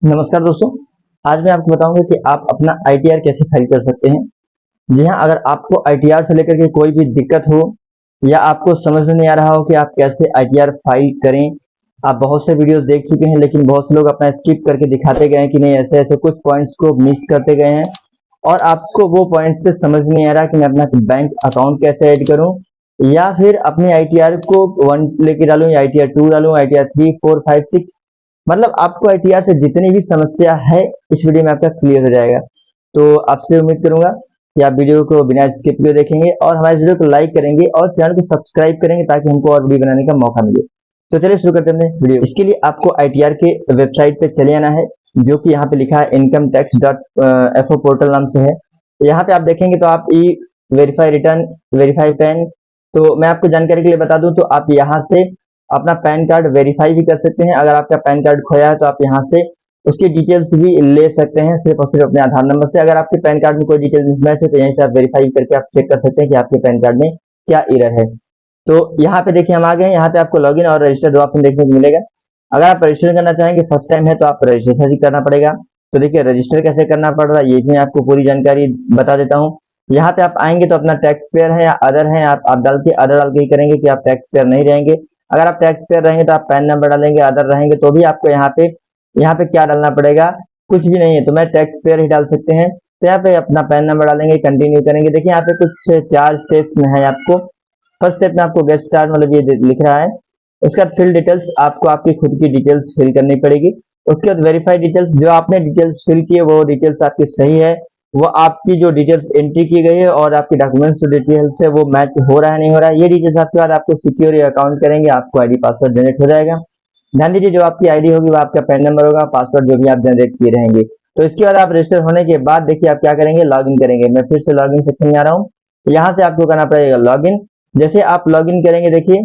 नमस्कार दोस्तों। आज मैं आपको बताऊंगा कि आप अपना आईटीआर कैसे फाइल कर सकते हैं। जी हाँ, अगर आपको आईटीआर से लेकर के कोई भी दिक्कत हो या आपको समझ में नहीं आ रहा हो कि आप कैसे आईटीआर फाइल करें, आप बहुत से वीडियोस देख चुके हैं लेकिन बहुत से लोग अपना स्किप करके दिखाते गए हैं कि नहीं, ऐसे ऐसे कुछ पॉइंट्स को मिस करते गए हैं और आपको वो पॉइंट्स से समझ में नहीं आ रहा कि मैं अपना बैंक अकाउंट कैसे ऐड करूं या फिर अपने आईटीआर को 1 लेके डालूं या आईटीआर 2 डालूं, आईटीआर 3 4 5 6, मतलब आपको आईटीआर से जितनी भी समस्या है इस वीडियो में आपका क्लियर हो जाएगा। तो आपसे उम्मीद करूंगा कि आप वीडियो को बिना स्किप किए देखेंगे और हमारे वीडियो को लाइक करेंगे और चैनल को सब्सक्राइब करेंगे ताकि हमको और वीडियो बनाने का मौका मिले। तो चलिए शुरू करते हैं वीडियो। इसके लिए आपको आईटीआर के वेबसाइट पे चले आना है, जो कि यहाँ पे लिखा है income tax dot FO portal नाम से है। यहाँ पे आप देखेंगे तो आप ई वेरीफाई रिटर्न, वेरीफाई पैन, तो मैं आपको जानकारी के लिए बता दूं तो आप यहाँ से अपना पैन कार्ड वेरीफाई भी कर सकते हैं। अगर आपका पैन कार्ड खोया है तो आप यहाँ से उसकी डिटेल्स भी ले सकते हैं, सिर्फ और सिर्फ अपने आधार नंबर से। अगर आपके पैन कार्ड में कोई डिटेल मिसमैच है तो यहीं से आप वेरीफाई करके आप चेक कर सकते हैं कि आपके पैन कार्ड में क्या एरर है। तो यहाँ पे देखिए हम आ गए हैं। यहाँ पे आपको लॉगिन और रजिस्टर दो ऑप्शन देखने को मिलेगा। अगर आप रजिस्टर करना चाहेंगे, फर्स्ट टाइम है तो आप रजिस्ट्रेशन ही करना पड़ेगा। तो देखिए रजिस्टर कैसे करना पड़ रहा है ये भी मैं आपको पूरी जानकारी बता देता हूँ। यहाँ पे आप आएंगे तो अपना टैक्स पेयर है या अदर है, आप डाल के अदर डाल के ही करेंगे कि आप टैक्स पेयर नहीं रहेंगे। अगर आप टैक्स पेयर रहेंगे तो आप पैन नंबर डालेंगे, अदर रहेंगे तो भी आपको यहाँ पे क्या डालना पड़ेगा, कुछ भी नहीं है तो मैं टैक्स पेयर ही डाल सकते हैं। तो यहाँ पे अपना पैन नंबर डालेंगे, कंटिन्यू करेंगे। देखिए यहाँ पे कुछ 4 स्टेप्स में है आपको। फर्स्ट स्टेप में आपको गेट स्टार्ट मतलब ये लिख रहा है। उसके बाद फिल डिटेल्स, आपको आपकी खुद की डिटेल्स फिल करनी पड़ेगी। उसके बाद वेरीफाई डिटेल्स, जो आपने डिटेल्स फिल किए वो डिटेल्स आपकी सही है, वो आपकी जो डिटेल्स एंट्री की गई है और आपकी डॉक्यूमेंट्स जो डिटेल्स है वो मैच हो रहा है नहीं हो रहा है, ये डिटेल्स आपके बाद आपको सिक्योर अकाउंट करेंगे, आपको आईडी पासवर्ड जनरेट हो जाएगा। ध्यान दीजिए जो आपकी आईडी होगी वो आपका पैन नंबर होगा, पासवर्ड जो भी आप जनरेट किए रहेंगे। तो इसके बाद आप रजिस्टर होने के बाद देखिए आप क्या करेंगे, लॉगिन करेंगे। मैं फिर से लॉगिन सेक्शन में आ रहा हूँ। यहाँ से आपको करना पड़ेगा लॉगिन। जैसे आप लॉगिन करेंगे देखिए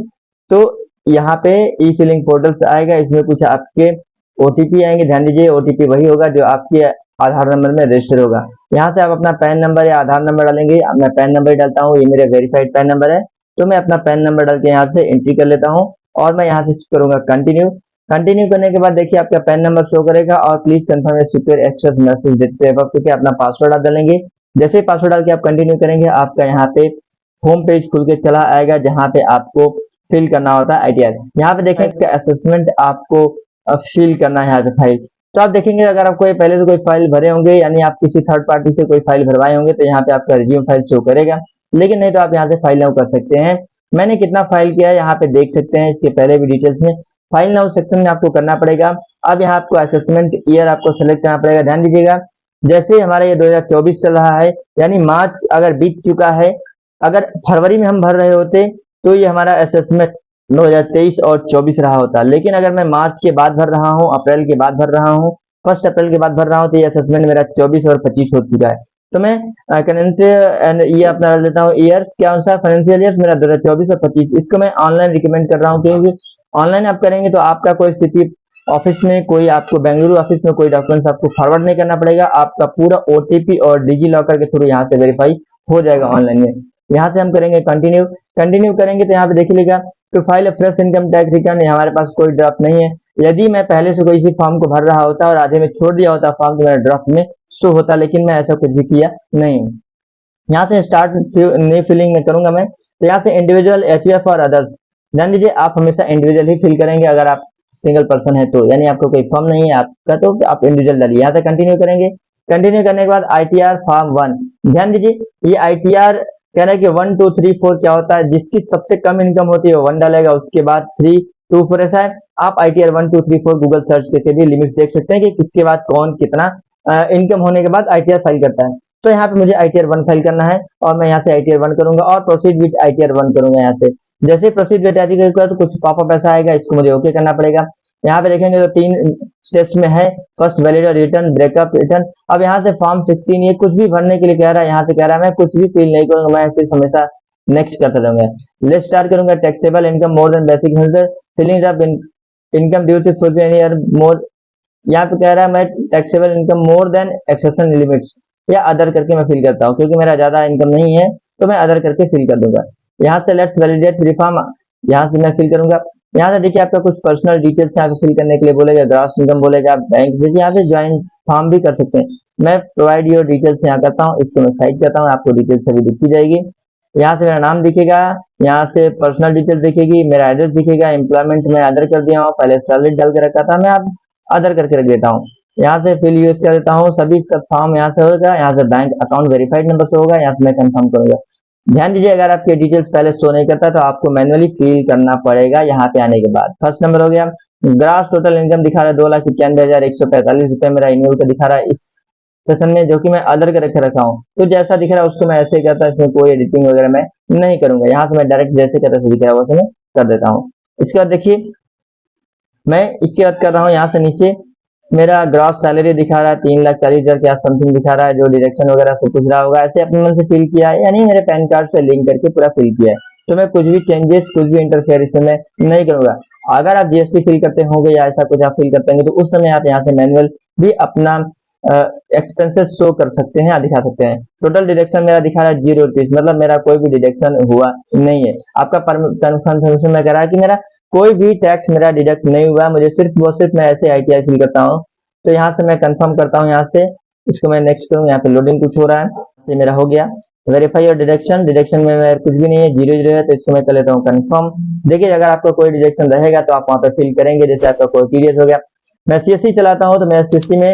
तो यहाँ पे ई फिलिंग पोर्टल से आएगा, इसमें कुछ आपके ओटीपी आएंगे। ध्यान दीजिए ओटीपी वही होगा जो आपके आधार नंबर में रजिस्टर होगा। यहाँ से आप अपना पैन नंबर या आधार नंबर डालेंगे। अब मैं पैन नंबर डालता हूँ, ये मेरा वेरीफाइड पैन नंबर है, तो मैं अपना पैन नंबर डाल के यहाँ से एंट्री कर लेता हूँ और मैं यहाँ से करूंगा कंटिन्यू। कंटिन्यू करने के बाद देखिए आपका पैन नंबर शो करेगा और please confirm your secure access message देते हैं क्योंकि अपना पासवर्ड आप डालेंगे। जैसे ही पासवर्ड डाल के आप कंटिन्यू करेंगे आपका यहाँ पे होम पेज खुल के चला आएगा जहाँ पे आपको फिल करना होता है आईटीआर। यहाँ पे देखेंगे असेसमेंट आपको फिल करना है यहाँ पे फाइल। तो आप देखेंगे अगर आप कोई पहले से कोई फाइल भरे होंगे यानी आप किसी थर्ड पार्टी से कोई फाइल भरवाए होंगे तो यहाँ पे आपका रिज्यूम फाइल शो करेगा, लेकिन नहीं तो आप यहाँ से फाइल नाउ कर सकते हैं। मैंने कितना फाइल किया है यहाँ पे देख सकते हैं, इसके पहले भी डिटेल्स में। फाइल नाउ सेक्शन में आपको करना पड़ेगा। अब यहाँ आपको असेसमेंट ईयर आपको सेलेक्ट करना पड़ेगा। ध्यान दीजिएगा जैसे हमारा ये 2024 चल रहा है यानी मार्च अगर बीत चुका है, अगर फरवरी में हम भर रहे होते तो ये हमारा असेसमेंट 2023 और 24 रहा होता, लेकिन अगर मैं मार्च के बाद भर रहा हूँ, अप्रैल के बाद भर रहा हूँ, 1 अप्रैल के बाद भर रहा हूँ तो ये असेसमेंट मेरा 24 और 25 हो चुका है। तो मैं करंट एंड ये अपना डाल देता हूँ ईयर्स के अनुसार, फाइनेंशियल ईयर्स मेरा 2024 और 25। इसको मैं ऑनलाइन रिकमेंड कर रहा हूँ क्योंकि ऑनलाइन आप करेंगे तो आपका कोई सिटी ऑफिस में, कोई आपको बेंगलुरु ऑफिस में कोई डॉक्यूमेंट्स आपको फॉरवर्ड नहीं करना पड़ेगा, आपका पूरा ओटीपी और डिजी लॉकर के थ्रू यहाँ से वेरीफाई हो जाएगा ऑनलाइन में। यहाँ से हम करेंगे कंटिन्यू। कंटिन्यू करेंगे तो यहाँ पे देखिए लिखा तो file fresh income tax return, हमारे पास कोई ड्राफ्ट नहीं है। यदि मैं पहले से कोई इसी फॉर्म को भर रहा होता और आधे में छोड़ दिया होता फॉर्म तो मेरा ड्राफ्ट में शो होता, लेकिन मैं ऐसा कुछ भी किया नहीं। यहाँ से स्टार्ट न्यू फिलिंग में करूंगा मैं, तो यहाँ से इंडिविजुअल, एचयूएफ और अदर्स। ध्यान दीजिए आप हमेशा इंडिविजुअल ही फिल करेंगे अगर आप सिंगल पर्सन है तो, यानी आपको कोई फॉर्म नहीं है आपका तो आप इंडिविजुअल डालिए। यहाँ से कंटिन्यू करेंगे। कंटिन्यू करने के बाद आईटीआर फॉर्म 1। ध्यान दीजिए ये आईटीआर कह रहा है कि 1 2 3 4 क्या होता है, जिसकी सबसे कम इनकम होती है वो 1 डालेगा, उसके बाद 3 2 4 ऐसा है। आप आईटीआर 1 2 3 4 गूगल सर्च करके भी लिमिट देख सकते हैं कि किसके बाद कौन कितना इनकम होने के बाद आईटीआर फाइल करता है। तो यहाँ पे मुझे आईटीआर 1 फाइल करना है और मैं यहाँ से आईटीआर 1 करूंगा और प्रोसीड विद आईटीआर 1 करूंगा। यहाँ से जैसे प्रोसीड विद आईटीआर तो कुछ पॉपअप ऐसा आएगा, इसको मुझे ओके करना पड़ेगा। यहाँ पे देखेंगे तो 3 स्टेप्स में है, फर्स्ट वैलिड और रिटर्न, ब्रेकअप, रिटर्न। अब यहाँ से फॉर्म 16 ये कुछ भी भरने के लिए कह रहा है, यहाँ से कह रहा है मैं कुछ भी फिल नहीं करूंगा, मैं सिर्फ हमेशा नेक्स्ट करता जाऊंगा। लेट्स स्टार्ट करूंगा। Taxable income more than basic health, filling up income due to full year more. यहाँ पे कह रहा है मैं taxable income more than exception limits या अदर करके मैं फिल करता हूँ, क्योंकि मेरा ज्यादा इनकम नहीं है तो मैं अदर करके फिल कर दूंगा। यहाँ से लेट्स वैलिडेट रिफॉर्म, यहाँ से मैं फिल करूंगा। यहाँ से देखिए आपका कुछ पर्सनल डिटेल्स यहाँ पे फिल करने के लिए बोलेगा, ग्रॉस इनकम बोलेगा, बैंक देखिए यहाँ पे ज्वाइन फॉर्म भी कर सकते हैं। मैं प्रोवाइड योर डिटेल्स यहाँ करता हूँ, इसको मैं साइड करता हूँ, आपको डिटेल्स अभी दिखती जाएगी। यहाँ से मेरा नाम दिखेगा, यहाँ से पर्सनल डिटेल दिखेगी, मेरा एड्रेस दिखेगा, एम्प्लॉयमेंट में अदर कर दिया हूँ, पहले सैलरी डाल के रखा था, मैं अब अदर करके रख देता हूँ। यहाँ से फिल यूज कर देता हूँ, सभी सब फॉर्म यहाँ से होगा, यहाँ से बैंक अकाउंट वेरीफाइड नंबर से होगा, यहाँ से मैं कंफर्म करूंगा। ध्यान दीजिए अगर आपके डिटेल्स पहले शो नहीं करता तो आपको मैनुअली फिल करना पड़ेगा यहाँ पे आने के बाद। फर्स्ट नंबर हो गया, ग्रास टोटल इनकम दिखा रहा है 2,91,145 रुपए मेरा एनुअल का दिखा रहा है इस सेशन में, जो कि मैं अदर करके रखा हूँ। तो जैसा दिख रहा है उसको मैं ऐसे ही करता, इसमें कोई एडिटिंग वगैरह मैं नहीं करूंगा। यहाँ से मैं डायरेक्ट जैसे कहता से दिख रहा है वैसे मैं कर देता हूँ। इसके बाद देखिए मैं इसके बाद कर रहा हूँ, यहाँ से नीचे मेरा ग्रॉस सैलरी दिखा रहा है 3,40,000 के आस समथिंग दिखा रहा है, जो डिडक्शन वगैरह सब कुछ रहा होगा ऐसे अपने मन से फिल किया है, यानी मेरे पैन कार्ड से लिंक करके पूरा फिल किया है। तो मैं कुछ भी चेंजेस, कुछ भी इंटरफेयर इसमें मैं नहीं करूंगा। अगर आप जीएसटी फिल करते होंगे या ऐसा कुछ आप फिल करते होंगे तो उस समय आप यहाँ से मैनुअल भी अपना एक्सपेंसेस शो कर सकते हैं, दिखा सकते हैं। टोटल डिडक्शन मेरा दिखा रहा है 0 रुपीज, मतलब मेरा कोई भी डिडक्शन हुआ नहीं है। आपका कंफर्मेशन में कह रहा है कि मेरा कोई भी टैक्स मेरा डिडक्ट नहीं हुआ, मुझे सिर्फ वो सिर्फ मैं ऐसे आईटीआर फिल करता हूँ। तो यहाँ से मैं कंफर्म करता हूँ, यहाँ से इसको मैं नेक्स्ट करूँ, यहाँ पे लोडिंग कुछ हो रहा है, ये मेरा हो गया। वेरीफाई और डिडक्शन, डिडक्शन में मेरा कुछ भी नहीं है, 0 है, तो इसको मैं कर लेता हूँ कंफर्म। देखिए अगर आपका कोई डिडक्शन रहेगा तो आप वहाँ पे फिल करेंगे, जैसे आपका कोई टीडीएस हो गया। मैं सीएससी चलाता हूँ तो मैं सीएससी में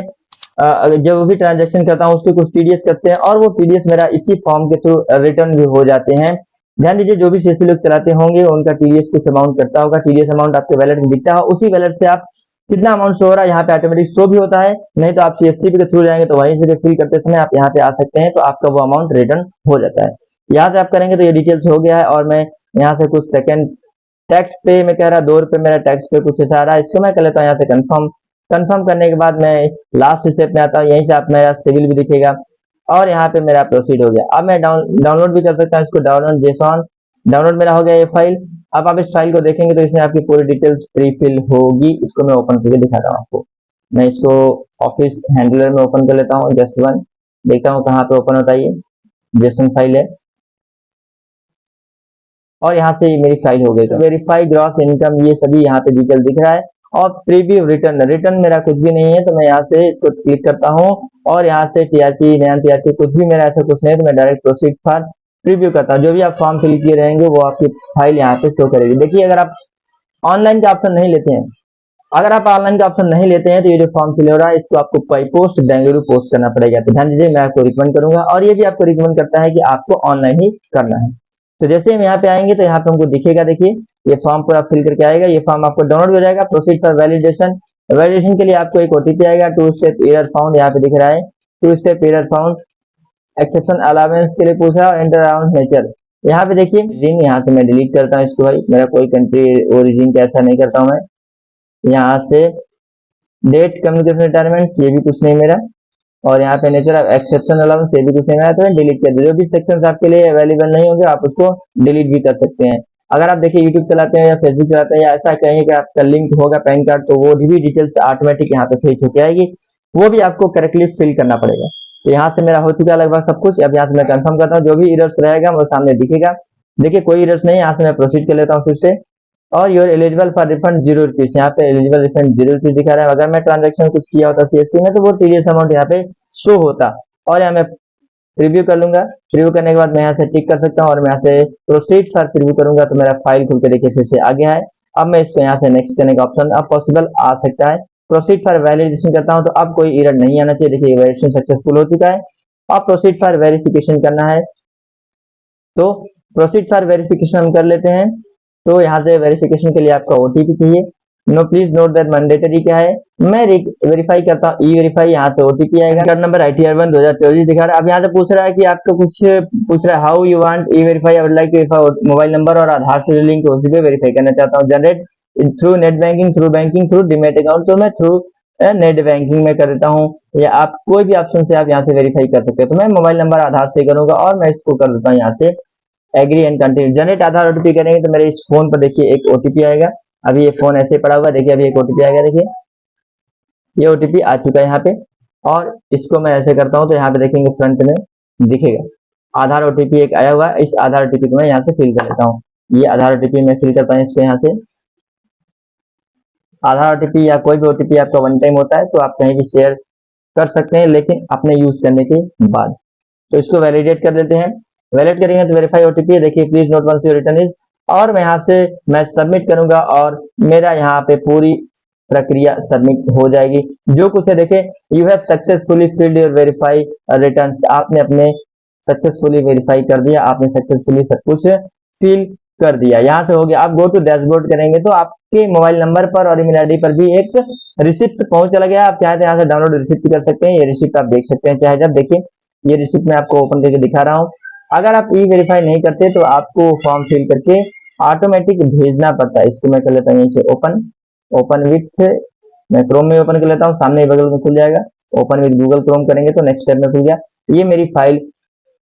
जो भी ट्रांजेक्शन करता हूँ उसके कुछ टीडीएस करते हैं और वो टीडीएस मेरा इसी फॉर्म के थ्रू रिटर्न भी हो जाते हैं। ध्यान दीजिए जो भी सीएससी लोग चलाते होंगे उनका टीडीएस कुछ अमाउंट करता होगा, टीडीएस अमाउंट आपके वैलेट में दिखता है, उसी वैलेट से आप कितना अमाउंट शो हो रहा है यहाँ पे ऑटोमेटिक शो भी होता है। नहीं तो आप सीएससी के थ्रू जाएंगे तो वहीं से भी फिल करते समय आप यहाँ पे आ सकते हैं, तो आपका वो अमाउंट रिटर्न हो जाता है। यहाँ से आप करेंगे तो ये डिटेल्स हो गया है। और मैं यहाँ से कुछ सेकंड टैक्स पे मैं कह रहा 2 रुपए मेरा टैक्स पे कुछ ऐसा आ रहा है, इसको मैं कर लेता हूँ यहाँ से कंफर्म। कंफर्म करने के बाद मैं लास्ट स्टेप में आता हूँ, यहीं से आप मेरा सिविल भी दिखेगा और यहाँ पे मेरा प्रोसीड हो गया। अब मैं डाउनलोड भी कर सकता हूँ इसको, डाउनलोड जेसॉन, डाउनलोड मेरा हो गया ये फाइल। अब आप इस फाइल को देखेंगे तो इसमें आपकी पूरी डिटेल्स प्री फिल होगी। इसको मैं ओपन करके दिखाता हूँ आपको। मैं इसको ऑफिस हैंडलर में ओपन कर लेता हूँ, जस्ट वन, देखता हूँ कहाँ पे ओपन होता है। ये जेसन फाइल है और यहाँ से मेरी फाइल हो गई। तो वेरीफाई ग्रॉस इनकम ये सभी यहाँ पे डिटेल दिख रहा है। और प्रीव्यू रिटर्न, रिटर्न मेरा कुछ भी नहीं है, तो मैं यहाँ से इसको क्लिक करता हूँ और यहाँ से टीआरपी नैन टीआरपी कुछ भी मेरा ऐसा कुछ नहीं है, तो मैं डायरेक्ट प्रोसीड फॉर प्रीव्यू करता हूँ। जो भी आप फॉर्म फिल किए रहेंगे वो आपकी फाइल यहाँ पे शो करेगी। देखिए अगर आप ऑनलाइन का ऑप्शन नहीं लेते हैं, अगर आप ऑनलाइन का ऑप्शन नहीं लेते हैं तो ये जो फॉर्म फिल हो रहा है इसको आपको बाई पोस्ट बेंगलुरु पोस्ट करना पड़ेगा। तो ध्यान दीजिए मैं आपको रिकमेंड करूंगा और ये भी आपको रिकमेंड करता है कि आपको ऑनलाइन ही करना है। तो जैसे हम यहाँ पे आएंगे तो यहाँ पे हमको दिखेगा, देखिए ये फॉर्म पूरा फिल करके आएगा, ये फॉर्म आपको डाउनलोड हो जाएगा। प्रोसीड फॉर वैलिडेशन, वैलिडेशन के लिए आपको एक ओटीपी आएगा, 2 स्टेप एरर फाउंड, यहाँ पे दिख रहा है 2 step error found, exception allowance के लिए पूछा, एंटर अराउंड नेचर। यहाँ पे देखिए रीजन, यहाँ से मैं डिलीट करता हूँ इसको, भाई मेरा कोई कंट्री ओरिजिन का ऐसा नहीं करता हूँ मैं। यहाँ से डेट कम्युनिकेशन रिटायरमेंट ये भी कुछ नहीं मेरा, और यहाँ पे नेचर ऑफ एक्सेप्शन अलाउंस ये भी कुछ नहीं मेरा, तो मैं डिलीट कर दूँ। जो भी सेक्शंस आपके लिए अवेलेबल नहीं होंगे आप उसको डिलीट भी कर सकते हैं। अगर आप देखिए यूट्यूब चलाते हैं या फेसबुक चलाते हैं या ऐसा कहेंगे कि आपका लिंक होगा पैन कार्ड, तो वो भी डिटेल्स ऑटोमेटिक यहाँ पे फेच होके आएगी, वो भी आपको करेक्टली फिल करना पड़ेगा। तो यहाँ से मेरा हो चुका है लगभग सब कुछ। अब यहाँ से मैं कंफर्म करता हूँ, जो भी इरर्स रहेगा वो सामने दिखेगा। देखिए कोई इरर्स नहीं, यहाँ से मैं प्रोसीड कर लेता हूँ फिर से। और you're eligible for refund 0 rupees, यहाँ पे एलिजिबल रिफंड 0 रुपीज दिखा रहा है। अगर मैं ट्रांजेक्शन कुछ किया होता सीएससी में तो वो टीडीएस अमाउंट यहाँ पे शो होता। और यहाँ मैं प्रीव्यू कर लूंगा, प्रीव्यू करने के बाद मैं यहाँ से टिक कर सकता हूँ और मैं यहाँ से प्रोसीड फॉर प्रीव्यू करूंगा तो मेरा फाइल खुल के देखिए फिर से आ गया है। अब मैं इसको यहाँ से नेक्स्ट करने का ऑप्शन अब पॉसिबल आ सकता है। प्रोसीड फॉर वैलिडेशन करता हूँ तो अब कोई एरर नहीं आना चाहिए। देखिए वैलिडेशन सक्सेसफुल हो चुका है। अब प्रोसीड फॉर वेरिफिकेशन करना है, तो प्रोसीड फॉर वेरिफिकेशन हम कर लेते हैं। तो यहाँ से वेरिफिकेशन के लिए आपका ओटीपी चाहिए। No please note that mandatory क्या है, मैं वेरीफाई करता हूँ, ई वेरीफाई, यहाँ से ओटीपी आएगा। कार्ड नंबर ITR1 2024 दिखा रहा है। अब यहाँ से पूछ रहा है कि आपको कुछ पूछ रहा है, how you want e verify, I would like to verify mobile number और आधार से लिंक है उसी पे वेरीफाई करना चाहता हूँ। Generate through net banking, through banking, through demat account, तो मैं थ्रू नेट बैंकिंग में कर देता हूँ, या आप कोई भी ऑप्शन से आप यहाँ से वेरीफाई कर सकते हैं। तो मैं मोबाइल नंबर आधार से करूंगा और मैं इसको कर देता हूँ यहाँ से agree and continue. Generate Aadhaar OTP करेंगे तो मेरे इस फोन पर देखिए एक ओटीपी आएगा। अभी ये फोन ऐसे पड़ा हुआ, देखिए अभी एक ओटीपी आएगा, देखिए ये ओटीपी आ चुका है यहाँ पे। और इसको मैं ऐसे करता हूँ तो यहाँ पे देखेंगे फ्रंट में दिखेगा आधार ओटीपी एक आया हुआ है। इस आधार ओटीपी को मैं यहाँ से फिल कर लेता हूँ। ये आधार ओटीपी मैं फिल करता हूँ इसको यहाँ से। आधार ओटीपी या कोई भी ओटीपी आपका वन टाइम होता है तो आप कहीं भी शेयर कर सकते हैं, लेकिन अपने यूज करने के बाद। तो इसको वैलिडेट कर देते हैं। वैलिडेट करेंगे तो वेरीफाई ओटीपी, देखिए please note once your return is, और मैं यहाँ से मैं सबमिट करूंगा और मेरा यहाँ पे पूरी प्रक्रिया सबमिट हो जाएगी। जो कुछ है देखे, you have successfully field your verify returns, आपने अपने सक्सेसफुली वेरीफाई कर दिया, आपने सक्सेसफुली सब कुछ फिल कर दिया। यहाँ से हो गया। आप गो टू डैशबोर्ड करेंगे तो आपके मोबाइल नंबर पर और ईमेल आईडी पर भी एक रिसिप्ट पहुंच चला गया। आप चाहे तो यहाँ से डाउनलोड रिसिप्ट कर सकते हैं, ये रिसिप्ट आप देख सकते हैं चाहे जब। देखिए ये रिसिप्ट मैं आपको ओपन करके दिखा रहा हूँ। अगर आप ई वेरीफाई नहीं करते तो आपको फॉर्म फिल करके ऑटोमेटिक भेजना पड़ता है। इसको मैं कर लेता हूँ यहीं से ओपन, ओपन विथ, मैं क्रोम में ओपन कर लेता हूँ, सामने बगल में खुल जाएगा। ओपन विद गूगल क्रोम करेंगे तो नेक्स्ट स्टेप में खुल गया। ये मेरी फाइल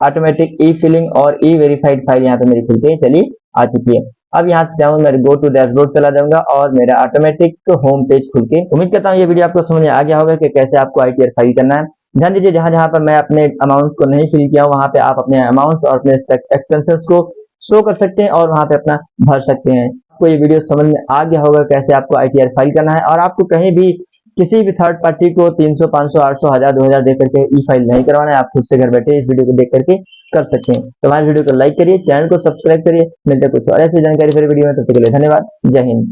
ऑटोमेटिक ई फिलिंग और ई वेरीफाइड फाइल यहाँ पे मेरी खुल के चली आ चुकी है। अब यहाँ से जाऊँ, मैं गो टू डैशबोर्ड चला जाऊंगा और मेरा ऑटोमेटिक होम पेज खुल के। उम्मीद करता हूँ ये वीडियो आपको समझ में आ गया होगा कि कैसे आपको आईटीआर फाइल करना है। ध्यान दीजिए, जहां जहां पर मैं अपने अमाउंट्स को नहीं फिल किया हूँ वहां पे आप अपने अमाउंट्स और अपने एक्सपेंसेस को शो कर सकते हैं और वहां पे अपना भर सकते हैं। आपको ये वीडियो समझ में आ गया होगा कैसे आपको आईटीआर फाइल करना है, और आपको कहीं भी किसी भी थर्ड पार्टी को 300, 500, 800, 1000, 2000 दे करके ई फाइल नहीं करवाना है। आप खुद से घर बैठे इस वीडियो को देख करके कर सकते हैं। तो हमारे वीडियो को लाइक करिए, चैनल को सब्सक्राइब करिए। मिलते हैं कुछ और ऐसी जानकारी फिर वीडियो में, तब तक के लिए धन्यवाद। जय हिंद।